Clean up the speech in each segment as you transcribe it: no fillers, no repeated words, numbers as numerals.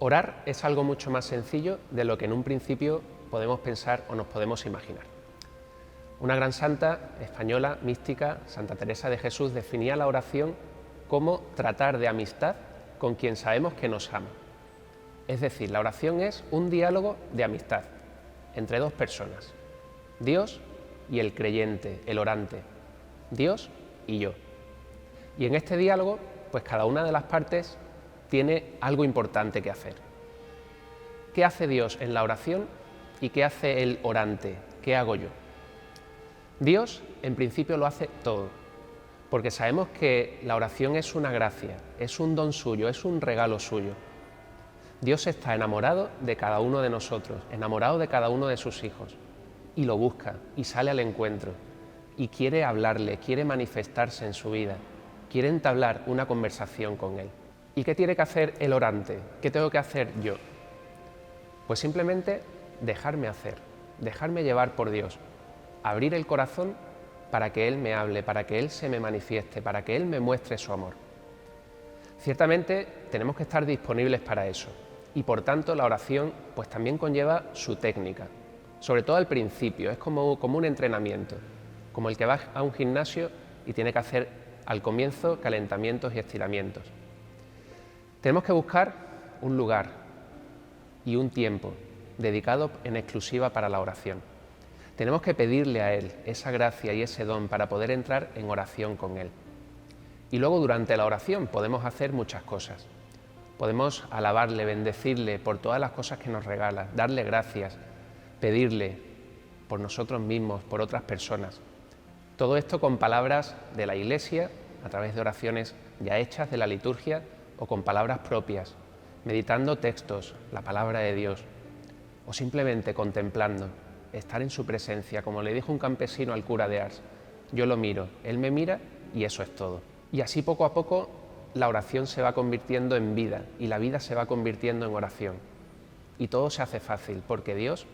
Orar es algo mucho más sencillo de lo que en un principio podemos pensar o nos podemos imaginar. Una gran santa española, mística, Santa Teresa de Jesús, definía la oración como tratar de amistad con quien sabemos que nos ama. Es decir, la oración es un diálogo de amistad entre dos personas, Dios y el creyente, el orante, Dios y yo. Y en este diálogo, pues cada una de las partes tiene algo importante que hacer. ¿Qué hace Dios en la oración y qué hace el orante? ¿Qué hago yo? Dios, en principio, lo hace todo, porque sabemos que la oración es una gracia, es un don suyo, es un regalo suyo. Dios está enamorado de cada uno de nosotros, enamorado de cada uno de sus hijos, y lo busca, y sale al encuentro, y quiere hablarle, quiere manifestarse en su vida, quiere entablar una conversación con él. ¿Y qué tiene que hacer el orante? ¿Qué tengo que hacer yo? Pues simplemente dejarme hacer, dejarme llevar por Dios, abrir el corazón para que Él me hable, para que Él se me manifieste, para que Él me muestre su amor. Ciertamente tenemos que estar disponibles para eso y por tanto la oración pues también conlleva su técnica, sobre todo al principio, es como un entrenamiento, como el que va a un gimnasio y tiene que hacer al comienzo calentamientos y estiramientos. Tenemos que buscar un lugar y un tiempo dedicado en exclusiva para la oración. Tenemos que pedirle a Él esa gracia y ese don para poder entrar en oración con Él. Y luego durante la oración podemos hacer muchas cosas. Podemos alabarle, bendecirle por todas las cosas que nos regala, darle gracias, pedirle por nosotros mismos, por otras personas. Todo esto con palabras de la Iglesia, a través de oraciones ya hechas de la liturgia o con palabras propias, meditando textos, la palabra de Dios, o simplemente contemplando, estar en su presencia, como le dijo un campesino al cura de Ars. Yo lo miro, él me mira y eso es todo. Y así poco a poco la oración se va convirtiendo en vida y la vida se va convirtiendo en oración. Y todo se hace fácil porque Dios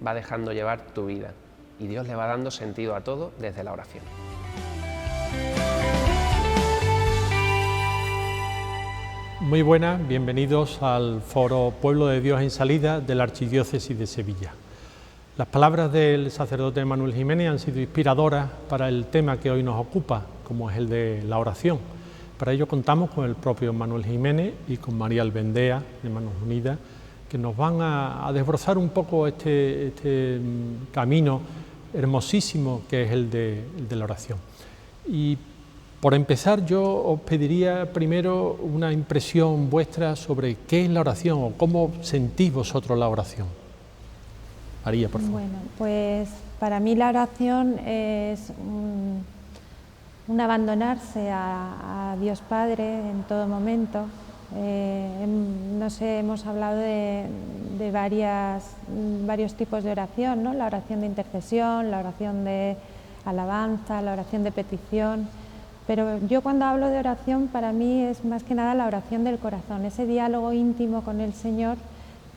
va dejando llevar tu vida y Dios le va dando sentido a todo desde la oración. Muy buenas, bienvenidos al foro Pueblo de Dios en Salida de la Archidiócesis de Sevilla. Las palabras del sacerdote Manuel Jiménez han sido inspiradoras para el tema que hoy nos ocupa, como es el de la oración. Para ello contamos con el propio Manuel Jiménez y con María Albendea, de Manos Unidas, que nos van a desbrozar un poco este camino hermosísimo que es el de la oración. Y por empezar, yo os pediría primero una impresión vuestra sobre qué es la oración o cómo sentís vosotros la oración. María, por favor. Bueno, pues para mí la oración es un abandonarse a Dios Padre en todo momento. No sé, hemos hablado de varios tipos de oración, ¿no? La oración de intercesión, la oración de alabanza, la oración de petición. Pero yo cuando hablo de oración, para mí es más que nada la oración del corazón, ese diálogo íntimo con el Señor,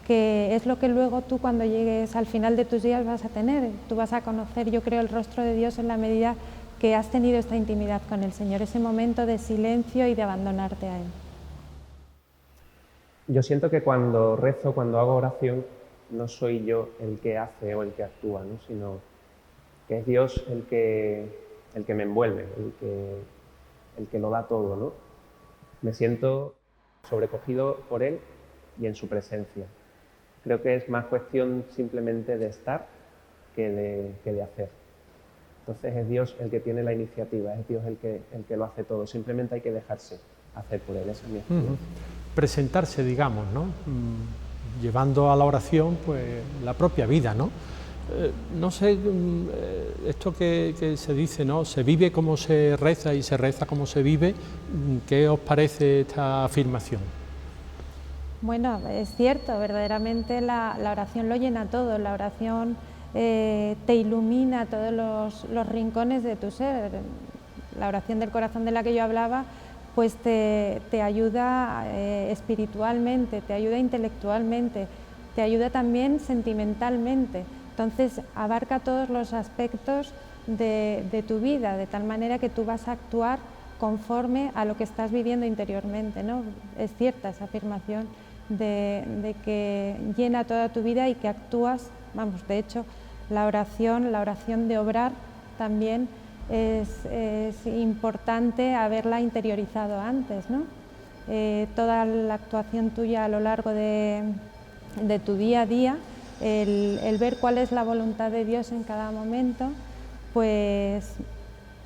que es lo que luego tú cuando llegues al final de tus días vas a tener. Tú vas a conocer, yo creo, el rostro de Dios en la medida que has tenido esta intimidad con el Señor, ese momento de silencio y de abandonarte a Él. Yo siento que cuando rezo, cuando hago oración, no soy yo el que hace o el que actúa, ¿no? Sino que es Dios el que me envuelve, el que lo da todo, ¿no? Me siento sobrecogido por Él y en su presencia. Creo que es más cuestión simplemente de estar que de hacer. Entonces es Dios el que tiene la iniciativa, es Dios el que lo hace todo. Simplemente hay que dejarse hacer por Él, esa es mi experiencia. Presentarse, digamos, ¿no? Llevando a la oración pues la propia vida, ¿no? No sé, esto que se dice, ¿no? Se vive como se reza y se reza como se vive. ¿Qué os parece esta afirmación? Bueno, es cierto, verdaderamente la oración lo llena todo, la oración te ilumina todos los rincones de tu ser. La oración del corazón de la que yo hablaba, pues te ayuda espiritualmente, te ayuda intelectualmente, te ayuda también sentimentalmente. Entonces abarca todos los aspectos de tu vida, de tal manera que tú vas a actuar conforme a lo que estás viviendo interiormente, ¿no? Es cierta esa afirmación de que llena toda tu vida y que actúas, vamos, de hecho, la oración de obrar también es importante haberla interiorizado antes, ¿no? Toda la actuación tuya a lo largo de tu día a día, el ver cuál es la voluntad de Dios en cada momento, pues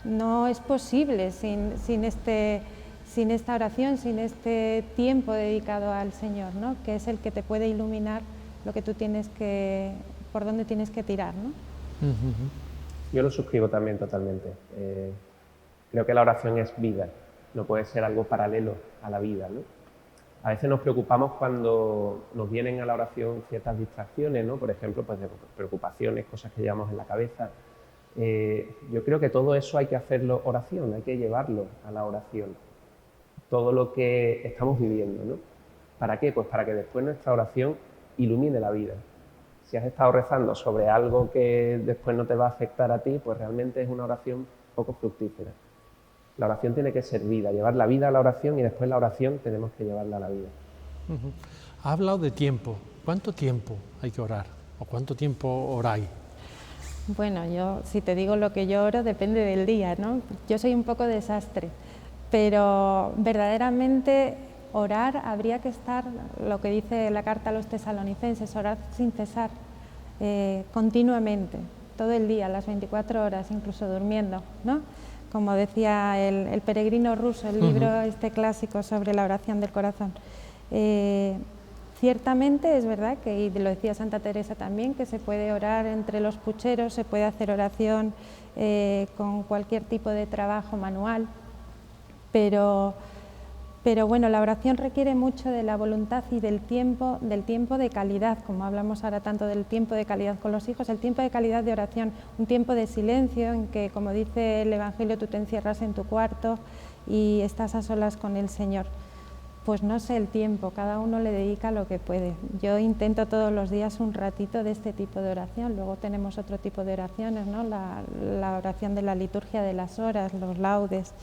no es posible sin esta oración, sin este tiempo dedicado al Señor, ¿no? Que es el que te puede iluminar lo que tú tienes que, por dónde tienes que tirar, ¿no? Yo lo suscribo también totalmente. Creo que la oración es vida, no puede ser algo paralelo a la vida, ¿no? A veces nos preocupamos cuando nos vienen a la oración ciertas distracciones, ¿no? Por ejemplo, pues de preocupaciones, cosas que llevamos en la cabeza. Yo creo que todo eso hay que hacerlo oración, hay que llevarlo a la oración. Todo lo que estamos viviendo, ¿no? ¿Para qué? Pues para que después nuestra oración ilumine la vida. Si has estado rezando sobre algo que después no te va a afectar a ti, pues realmente es una oración poco fructífera. La oración tiene que ser vida, llevar la vida a la oración y después la oración tenemos que llevarla a la vida. Has hablado de tiempo. ¿Cuánto tiempo hay que orar? ¿O cuánto tiempo oráis? Bueno, yo, si te digo lo que yo oro, depende del día, ¿no? Yo soy un poco desastre, pero verdaderamente orar habría que estar, lo que dice la carta a los tesalonicenses, orar sin cesar, continuamente, todo el día, las 24 horas, incluso durmiendo, ¿no? Como decía el peregrino ruso, el libro este clásico sobre la oración del corazón. Ciertamente es verdad que, y lo decía Santa Teresa también, que se puede orar entre los pucheros, se puede hacer oración con cualquier tipo de trabajo manual, pero bueno, la oración requiere mucho de la voluntad y del tiempo de calidad, como hablamos ahora tanto del tiempo de calidad con los hijos, el tiempo de calidad de oración, un tiempo de silencio en que, como dice el Evangelio, tú te encierras en tu cuarto y estás a solas con el Señor. Pues no sé el tiempo, cada uno le dedica lo que puede. Yo intento todos los días un ratito de este tipo de oración, luego tenemos otro tipo de oraciones, ¿no? La oración de la liturgia de las horas, los laudes,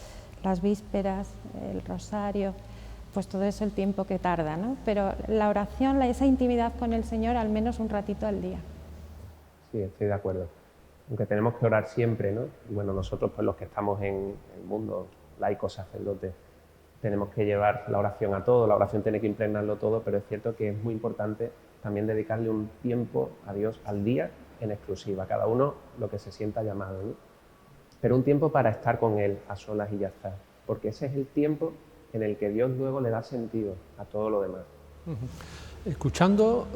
las vísperas, el rosario, pues todo eso el tiempo que tarda, ¿no? Pero la oración, esa intimidad con el Señor, al menos un ratito al día. Sí, estoy de acuerdo. Aunque tenemos que orar siempre, ¿no? Y bueno, nosotros pues los que estamos en el mundo, laicos, sacerdotes, tenemos que llevar la oración a todo, la oración tiene que impregnarlo todo, pero es cierto que es muy importante también dedicarle un tiempo a Dios al día en exclusiva, cada uno lo que se sienta llamado, ¿no? Pero un tiempo para estar con Él a solas y ya está, porque ese es el tiempo en el que Dios luego le da sentido a todo lo demás. Escuchando,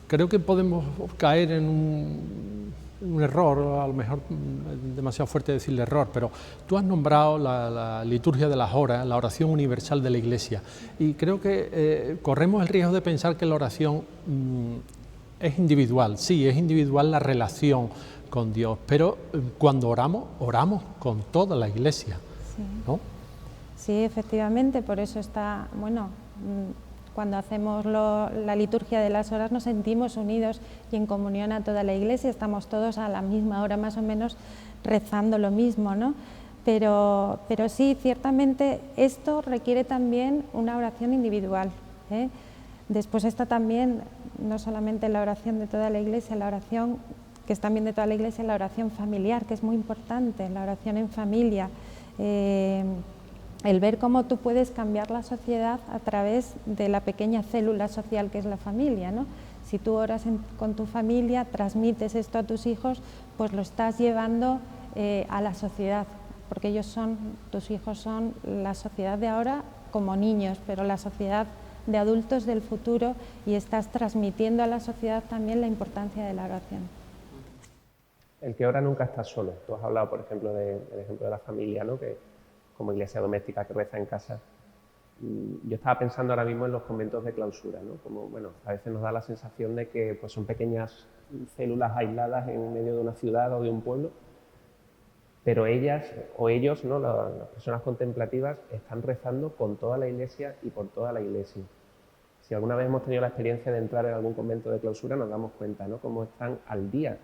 creo que podemos caer en un error, a lo mejor es demasiado fuerte decirle error, pero tú has nombrado la liturgia de las horas, la oración universal de la Iglesia, y creo que corremos el riesgo de pensar que la oración es individual. Sí, es individual la relación con Dios, pero cuando oramos, oramos con toda la Iglesia, sí. ¿no? Sí, efectivamente, por eso está, bueno, cuando hacemos la liturgia de las horas nos sentimos unidos y en comunión a toda la Iglesia, estamos todos a la misma hora más o menos rezando lo mismo, ¿no? Pero sí, ciertamente esto requiere también una oración individual, ¿eh? Después está también, no solamente la oración de toda la Iglesia, la oración que es también de toda la Iglesia, la oración familiar, que es muy importante, la oración en familia, el ver cómo tú puedes cambiar la sociedad a través de la pequeña célula social que es la familia, ¿no? Si tú oras con tu familia, transmites esto a tus hijos, pues lo estás llevando a la sociedad, porque tus hijos son la sociedad de ahora como niños, pero la sociedad de adultos del futuro, y estás transmitiendo a la sociedad también la importancia de la oración. El que ora nunca está solo. Tú has hablado, por ejemplo, del ejemplo de la familia, ¿no? Que como iglesia doméstica que reza en casa. Yo estaba pensando ahora mismo en los conventos de clausura, ¿no? Como, bueno, a veces nos da la sensación de que pues, son pequeñas células aisladas en medio de una ciudad o de un pueblo, pero ellas o ellos, ¿no? Las personas contemplativas, están rezando con toda la iglesia y por toda la iglesia. Si alguna vez hemos tenido la experiencia de entrar en algún convento de clausura, nos damos cuenta, ¿no? Cómo están al día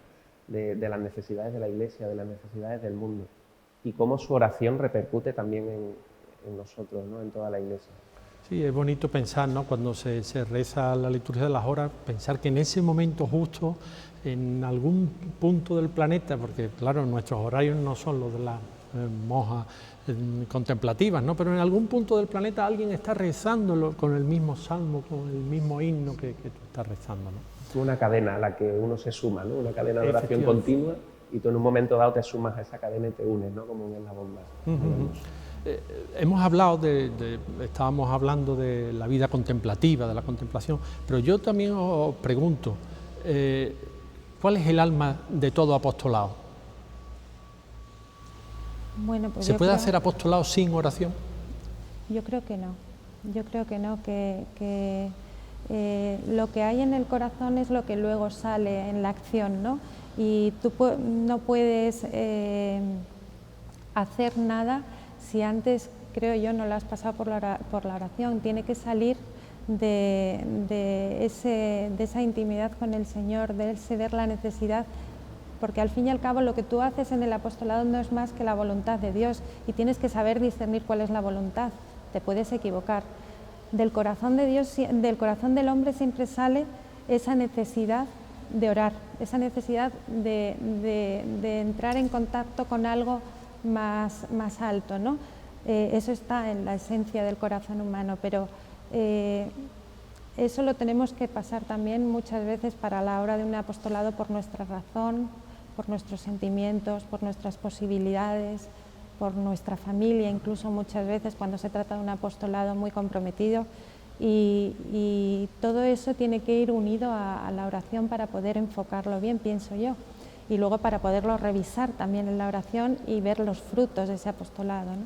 de las necesidades de la Iglesia, de las necesidades del mundo, y cómo su oración repercute también en nosotros, ¿no? En toda la Iglesia. Sí, es bonito pensar, ¿no?, cuando se reza la liturgia de las horas, pensar que en ese momento justo, en algún punto del planeta, porque claro, nuestros horarios no son los de las monjas contemplativas, ¿no?, pero en algún punto del planeta alguien está rezándolo con el mismo salmo, con el mismo himno que tú estás rezando, ¿no? Una cadena a la que uno se suma, ¿no?, una cadena de oración continua, y tú en un momento dado te sumas a esa cadena y te unes, ¿no?, como un eslabón más. Hemos hablado estábamos hablando de la vida contemplativa, de la contemplación, pero yo también os pregunto, ¿cuál es el alma de todo apostolado? Bueno, pues ¿Se puede hacer apostolado sin oración? Yo creo que no, que lo que hay en el corazón es lo que luego sale en la acción, ¿no? Y tú no puedes hacer nada si antes, creo yo, no lo has pasado por la oración. Tiene que salir de esa intimidad con el Señor, de ese ver la necesidad, porque al fin y al cabo lo que tú haces en el apostolado no es más que la voluntad de Dios, y tienes que saber discernir cuál es la voluntad. Te puedes equivocar. Del corazón de Dios, del corazón del hombre siempre sale esa necesidad de orar, esa necesidad de entrar en contacto con algo más alto, ¿no? Eso está en la esencia del corazón humano, pero eso lo tenemos que pasar también muchas veces para la hora de un apostolado por nuestra razón, por nuestros sentimientos, por nuestras posibilidades, por nuestra familia, incluso muchas veces cuando se trata de un apostolado muy comprometido, y todo eso tiene que ir unido a la oración para poder enfocarlo bien, pienso yo, y luego para poderlo revisar también en la oración y ver los frutos de ese apostolado, ¿no?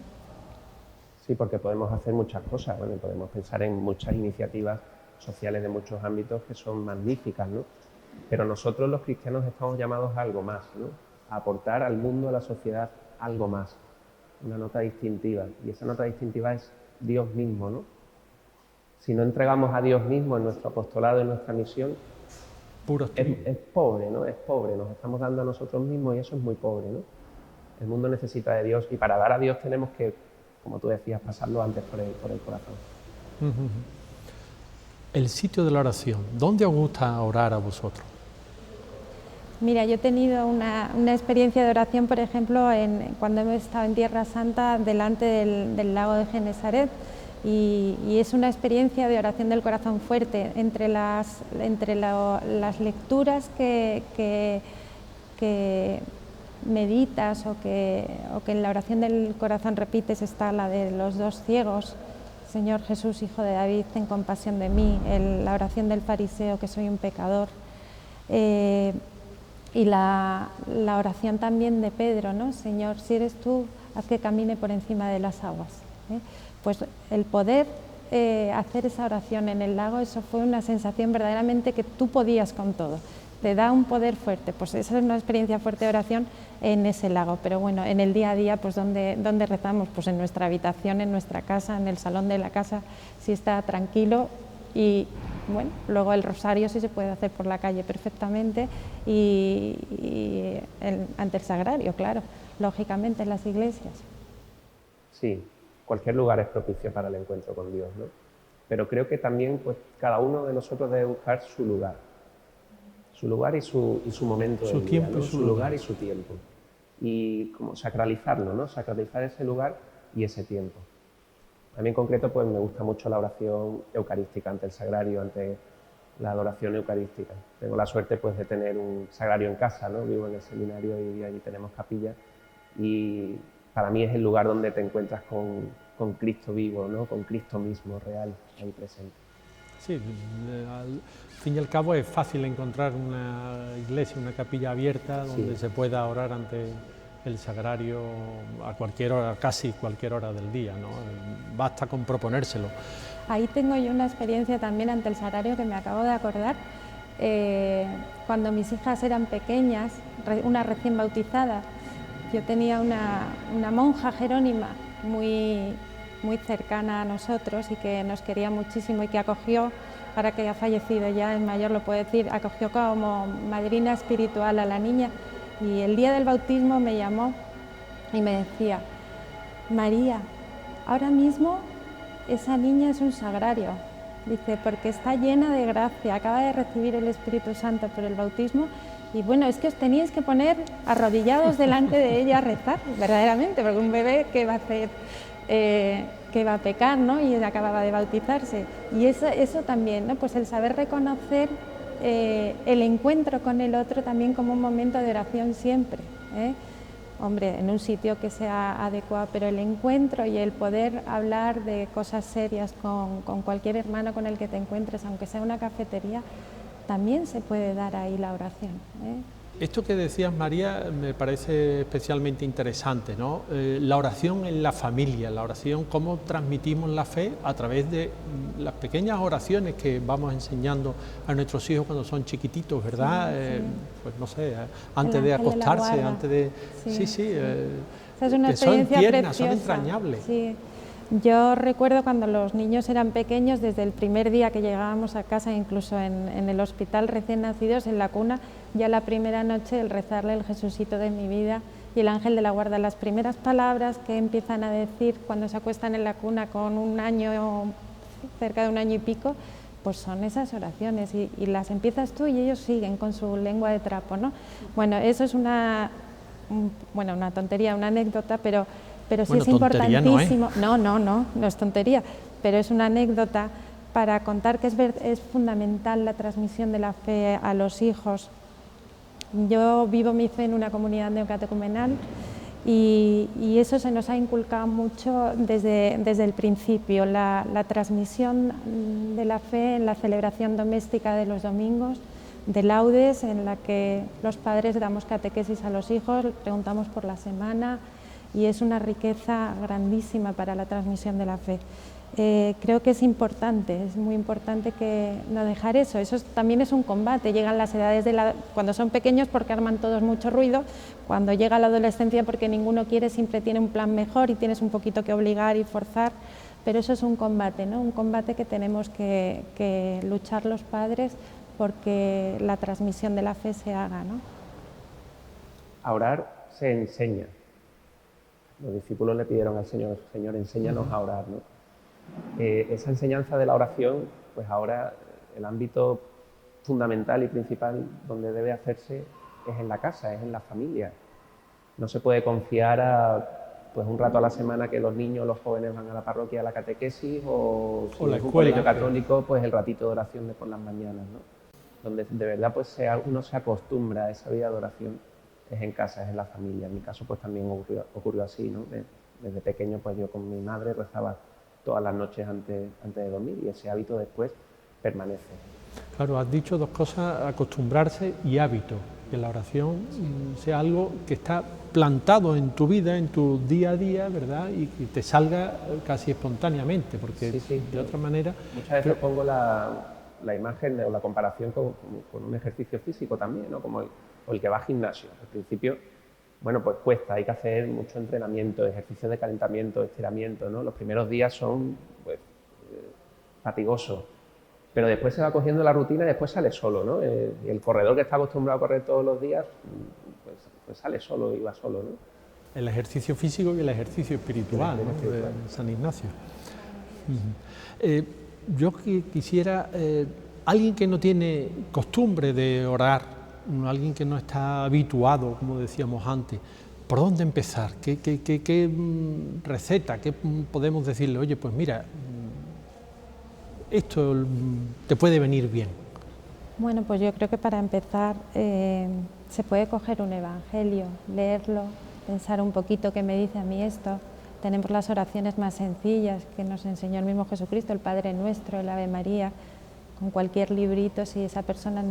Sí, porque podemos hacer muchas cosas, bueno, podemos pensar en muchas iniciativas sociales de muchos ámbitos que son magníficas, ¿no? Pero nosotros los cristianos estamos llamados a algo más, ¿no? A aportar al mundo, a la sociedad, algo más, una nota distintiva, y esa nota distintiva es Dios mismo, ¿no? Si no entregamos a Dios mismo en nuestro apostolado, en nuestra misión, es pobre, ¿no? Es pobre, nos estamos dando a nosotros mismos y eso es muy pobre, ¿no? El mundo necesita de Dios, y para dar a Dios tenemos que, como tú decías, pasarlo antes por el corazón. El sitio de la oración, ¿dónde os gusta orar a vosotros? Mira, yo he tenido una experiencia de oración, por ejemplo, cuando hemos estado en Tierra Santa, delante del lago de Genesaret, y es una experiencia de oración del corazón fuerte. Entre las lecturas que meditas o que en la oración del corazón repites está la de los dos ciegos: Señor Jesús, Hijo de David, ten compasión de mí, la oración del fariseo, que soy un pecador, y la oración también de Pedro, ¿no? Señor, si eres tú, haz que camine por encima de las aguas, ¿eh? Pues el poder hacer esa oración en el lago, eso fue una sensación verdaderamente que tú podías con todo. Te da un poder fuerte, pues esa es una experiencia fuerte de oración en ese lago. Pero bueno, en el día a día, pues ¿dónde rezamos? Pues en nuestra habitación, en nuestra casa, en el salón de la casa, si está tranquilo. Y bueno, luego el rosario sí se puede hacer por la calle perfectamente, y ante el sagrario, claro, lógicamente en las iglesias. Sí, cualquier lugar es propicio para el encuentro con Dios, ¿no? Pero creo que también, pues, cada uno de nosotros debe buscar su lugar y su momento del día, ¿no? Su lugar y su tiempo, y como sacralizarlo, ¿no? Sacralizar ese lugar y ese tiempo. A mí en concreto, pues me gusta mucho la oración eucarística ante el sagrario, ante la adoración eucarística. Tengo la suerte, pues, de tener un sagrario en casa, ¿no? Vivo en el seminario y allí tenemos capilla, y para mí es el lugar donde te encuentras con Cristo vivo, ¿no? Con Cristo mismo, real, ahí presente. Sí, al fin y al cabo es fácil encontrar una iglesia, una capilla abierta donde se pueda orar ante el sagrario a cualquier hora, casi cualquier hora del día, ¿no? Basta con proponérselo. Ahí tengo yo una experiencia también ante el sagrario que me acabo de acordar. Cuando mis hijas eran pequeñas, una recién bautizada, yo tenía una monja jerónima muy cercana a nosotros y que nos quería muchísimo y que acogió, ahora que ha fallecido ya, es mayor, lo puedo decir, acogió como madrina espiritual a la niña, y el día del bautismo me llamó y me decía: María, ahora mismo esa niña es un sagrario. Dice, porque está llena de gracia, acaba de recibir el Espíritu Santo por el bautismo, y bueno, es que os teníais que poner arrodillados delante de ella a rezar, verdaderamente, porque un bebé que va a hacer, que va a pecar, ¿no? Y acababa de bautizarse. Y eso también, ¿no? Pues el saber reconocer el encuentro con el otro también como un momento de oración siempre, ¿eh? Hombre, en un sitio que sea adecuado, pero el encuentro y el poder hablar de cosas serias con cualquier hermano con el que te encuentres, aunque sea una cafetería, también se puede dar ahí la oración, ¿eh? Esto que decías, María, me parece especialmente interesante, ¿no? La oración en la familia, la oración, cómo transmitimos la fe a través de las pequeñas oraciones que vamos enseñando a nuestros hijos cuando son chiquititos, ¿verdad? Sí. Pues no sé, antes de acostarse, antes de... Sí. Esa es una experiencia son tiernas, preciosa. son entrañables. Sí. Yo recuerdo cuando los niños eran pequeños, desde el primer día que llegábamos a casa, incluso en el hospital recién nacidos, en la cuna, ya la primera noche el rezarle el Jesucito de mi vida y el ángel de la guarda, las primeras palabras que empiezan a decir cuando se acuestan en la cuna con un año, cerca de un año y pico, pues son esas oraciones y las empiezas tú y ellos siguen con su lengua de trapo, ¿no? Bueno, eso es una tontería, una anécdota, pero sí es importantísimo. No es tontería, pero es una anécdota para contar que es fundamental la transmisión de la fe a los hijos. Yo vivo mi fe en una comunidad neocatecumenal y eso se nos ha inculcado mucho desde el principio, la transmisión de la fe en la celebración doméstica de los domingos, de laudes, en la que los padres damos catequesis a los hijos, preguntamos por la semana, y es una riqueza grandísima para la transmisión de la fe. Creo que es importante, es muy importante que no dejar eso. Eso también es un combate. Llegan las edades cuando son pequeños porque arman todos mucho ruido, cuando llega la adolescencia porque ninguno quiere, siempre tiene un plan mejor y tienes un poquito que obligar y forzar, pero eso es un combate, ¿no? Un combate que tenemos que luchar los padres porque la transmisión de la fe se haga, ¿no? A orar se enseña. Los discípulos le pidieron al Señor, Señor, enséñanos a orar, ¿no? Esa enseñanza de la oración, pues ahora el ámbito fundamental y principal donde debe hacerse es en la casa, es en la familia. No se puede confiar a pues un rato a la semana que los niños, los jóvenes van a la parroquia a la catequesis o si es un colegio católico, pues el ratito de oración de por las mañanas, ¿no? Donde de verdad pues uno se acostumbra a esa vida de oración es en casa, es en la familia. En mi caso pues también ocurrió así, ¿no? Desde pequeño pues yo con mi madre rezaba todas las noches antes de dormir y ese hábito después permanece. Claro, has dicho dos cosas, acostumbrarse y hábito, que la oración sea algo que está plantado en tu vida, en tu día a día, ¿verdad? Y que te salga casi espontáneamente, porque de otra manera... Muchas veces pongo la imagen o la comparación con un ejercicio físico también, ¿no? Como el que va al gimnasio. Al principio, bueno, pues cuesta, hay que hacer mucho entrenamiento, ejercicios de calentamiento, estiramiento, ¿no? Los primeros días son pues, fatigosos, pero después se va cogiendo la rutina y después sale solo, ¿no? El corredor que está acostumbrado a correr todos los días, pues sale solo y va solo, ¿no? El ejercicio físico y el ejercicio espiritual, ¿no? De San Ignacio. Yo quisiera, alguien que no tiene costumbre de orar, alguien que no está habituado, como decíamos antes, ¿por dónde empezar? ¿Qué receta? ¿Qué podemos decirle? Oye, pues mira, esto te puede venir bien. Bueno, pues yo creo que para empezar se puede coger un evangelio, leerlo, pensar un poquito qué me dice a mí esto. Tenemos las oraciones más sencillas que nos enseñó el mismo Jesucristo, el Padre Nuestro, el Ave María. Con cualquier librito, si esa persona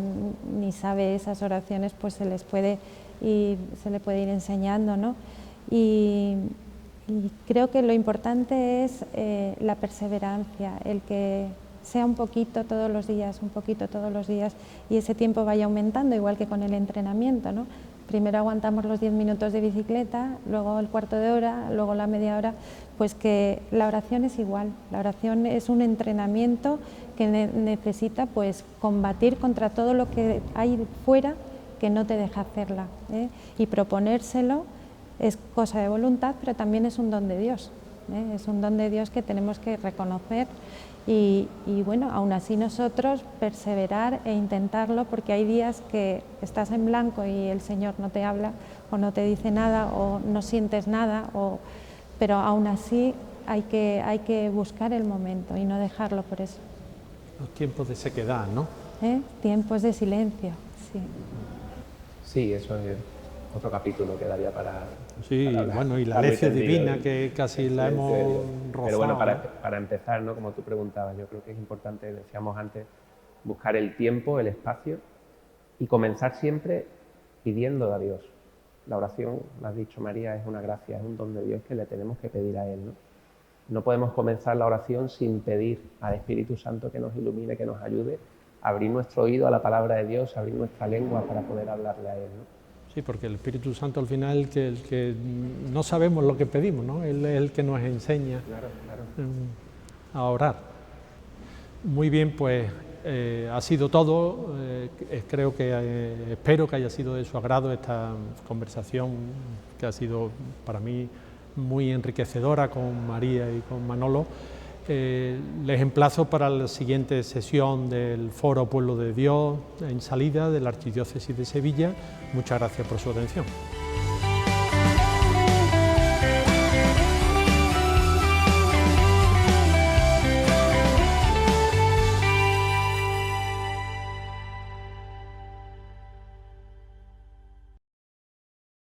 ni sabe esas oraciones, pues se le puede ir enseñando, ¿no? Y creo que lo importante es la perseverancia, el que sea un poquito todos los días, y ese tiempo vaya aumentando, igual que con el entrenamiento, ¿no? Primero aguantamos los 10 minutos de bicicleta, luego el cuarto de hora, luego la media hora, pues que la oración es igual. La oración es un entrenamiento que necesita pues combatir contra todo lo que hay fuera que no te deja hacerla, ¿eh? Y proponérselo es cosa de voluntad, pero también es un don de Dios. Es un don de Dios que tenemos que reconocer y bueno, aún así nosotros perseverar e intentarlo, porque hay días que estás en blanco y el Señor no te habla o no te dice nada o no sientes nada, pero aún así hay que buscar el momento y no dejarlo por eso. Los tiempos de sequedad, ¿no? Tiempos de silencio, sí. Sí, eso es otro capítulo que daría para... Sí, para hablar, bueno, y la largo y lección tendido, divina que casi la hemos rozado. Pero bueno, ¿no? para empezar, ¿no? Como tú preguntabas, yo creo que es importante, decíamos antes, buscar el tiempo, el espacio y comenzar siempre pidiendo a Dios. La oración, lo has dicho María, es una gracia, es un don de Dios que le tenemos que pedir a Él, ¿no? No podemos comenzar la oración sin pedir al Espíritu Santo que nos ilumine, que nos ayude a abrir nuestro oído a la palabra de Dios, a abrir nuestra lengua para poder hablarle a Él, ¿no? Sí, porque el Espíritu Santo al final el que no sabemos lo que pedimos, ¿no? Él es el que nos enseña a orar. Muy bien, pues ha sido todo. Creo que espero que haya sido de su agrado esta conversación que ha sido para mí muy enriquecedora con María y con Manolo. Les emplazo para la siguiente sesión del Foro Pueblo de Dios en Salida de la Archidiócesis de Sevilla. Muchas gracias por su atención.